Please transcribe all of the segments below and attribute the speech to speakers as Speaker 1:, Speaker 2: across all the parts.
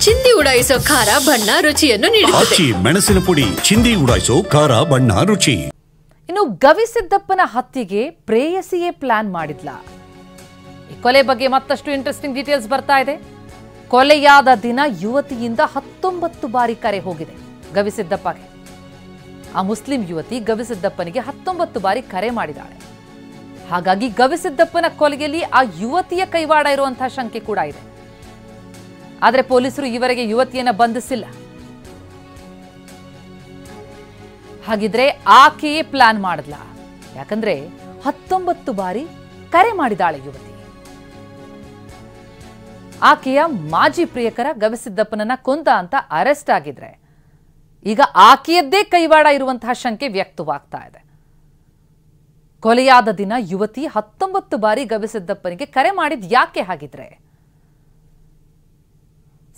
Speaker 1: ಚಿಂದಿ ಉಡಾಯಿಸೋ ಖಾರ ಬಣ್ಣ ರುಚಿಯನ್ನು ನೀಡುತ್ತದೆ.
Speaker 2: ಮೆಣಸಿನ ಪುಡಿ ಚಿಂದಿ ಉಡಾಯಿಸೋ ಖಾರ ಬಣ್ಣ ರುಚಿ.
Speaker 3: ಇನ್ನು ಗವಿಸಿದ್ದಪ್ಪನ ಹತ್ಯೆಗೆ ಪ್ರೇಯಸಿಯೇ ಪ್ಲಾನ್ ಮಾಡಿದ್ಲ. ಈ ಕೊಲೆ ಬಗ್ಗೆ ಮತ್ತಷ್ಟು ಇಂಟ್ರೆಸ್ಟಿಂಗ್ ಡೀಟೇಲ್ಸ್ ಬರ್ತಾ ಇದೆ. ಕೊಲೆಯಾದ ದಿನ ಯುವತಿಯಿಂದ 19 ಬಾರಿ ಕರೆ ಹೋಗಿದೆ ಗವಿಸಿದ್ದಪ್ಪಗೆ. ಆ ಮುಸ್ಲಿಂ ಯುವತಿ ಗವಿಸಿದ್ದಪ್ಪನಿಗೆ 19 ಬಾರಿ ಕರೆ ಮಾಡಿದಾಳೆ. ಹಾಗಾಗಿ ಗವಿಸಿದ್ದಪ್ಪನ ಕೊಲೆಯಲ್ಲಿ ಆ ಯುವತಿಯ ಕೈವಾಡ ಇರುವಂತಹ ಶಂಕೆ ಕೂಡ ಇದೆ. ಆದರೆ ಪೊಲೀಸರು ಈವರೆಗೆ ಯುವತಿಯನ್ನ ಬಂಧಿಸಿಲ್ಲ. ಹಾಗಿದ್ರೆ ಆಕೆಯೇ ಪ್ಲಾನ್ ಮಾಡಿದ್ಲ. ಯಾಕಂದ್ರೆ 19 ಬಾರಿ ಕರೆ ಮಾಡಿದಾಳೆ ಯುವತಿ. ಆಕೆಯ ಮಾಜಿ ಪ್ರಿಯಕರ ಗವಿಸಿದ್ದಪ್ಪನನ್ನ ಕೊಂದ ಅಂತ ಅರೆಸ್ಟ್ ಆಗಿದ್ರೆ ಈಗ ಆಕೆಯದ್ದೇ ಕೈವಾಡ ಇರುವಂತಹ ಶಂಕೆ ವ್ಯಕ್ತವಾಗ್ತಾ ಇದೆ. ಕೊಲೆಯಾದ ದಿನ ಯುವತಿ 19 ಬಾರಿ ಗವಿಸಿದ್ದಪ್ಪನಿಗೆ ಕರೆ ಮಾಡಿದ್ ಯಾಕೆ? ಹಾಗಿದ್ರೆ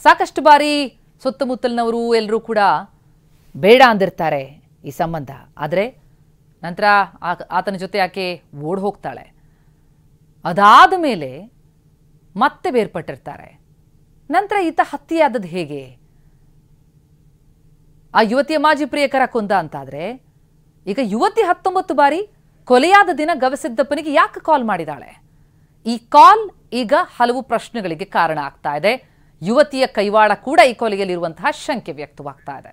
Speaker 3: ಸಾಕಷ್ಟು ಬಾರಿ ಸುತ್ತಮುತ್ತಲಿನವರು ಎಲ್ಲರೂ ಕೂಡ ಬೇಡ ಅಂದಿರ್ತಾರೆ ಈ ಸಂಬಂಧ. ಆದರೆ ನಂತರ ಆತನ ಜೊತೆ ಆಕೆ ಓಡ್ ಹೋಗ್ತಾಳೆ. ಅದಾದ ಮೇಲೆ ಮತ್ತೆ ಬೇರ್ಪಟ್ಟಿರ್ತಾರೆ. ನಂತರ ಈತ ಹತ್ಯೆಯಾದದ್ದು ಹೇಗೆ? ಆ ಯುವತಿಯ ಮಾಜಿ ಪ್ರಿಯಕರ ಕೊಂದ ಅಂತಾದ್ರೆ ಈಗ ಯುವತಿ 19 ಬಾರಿ ಕೊಲೆಯಾದ ದಿನ ಗವಿಸಿದ್ದಪ್ಪನಿಗೆ ಯಾಕೆ ಕಾಲ್ ಮಾಡಿದಾಳೆ? ಈ ಕಾಲ್ ಈಗ ಹಲವು ಪ್ರಶ್ನೆಗಳಿಗೆ ಕಾರಣ ಆಗ್ತಾ ಇದೆ. ಯುವತಿಯ ಕೈವಾಡ ಕೂಡ ಈ ಕೊಲೆಯಲ್ಲಿರುವಂತಹ ಶಂಕೆ ವ್ಯಕ್ತವಾಗ್ತಾ ಇದೆ.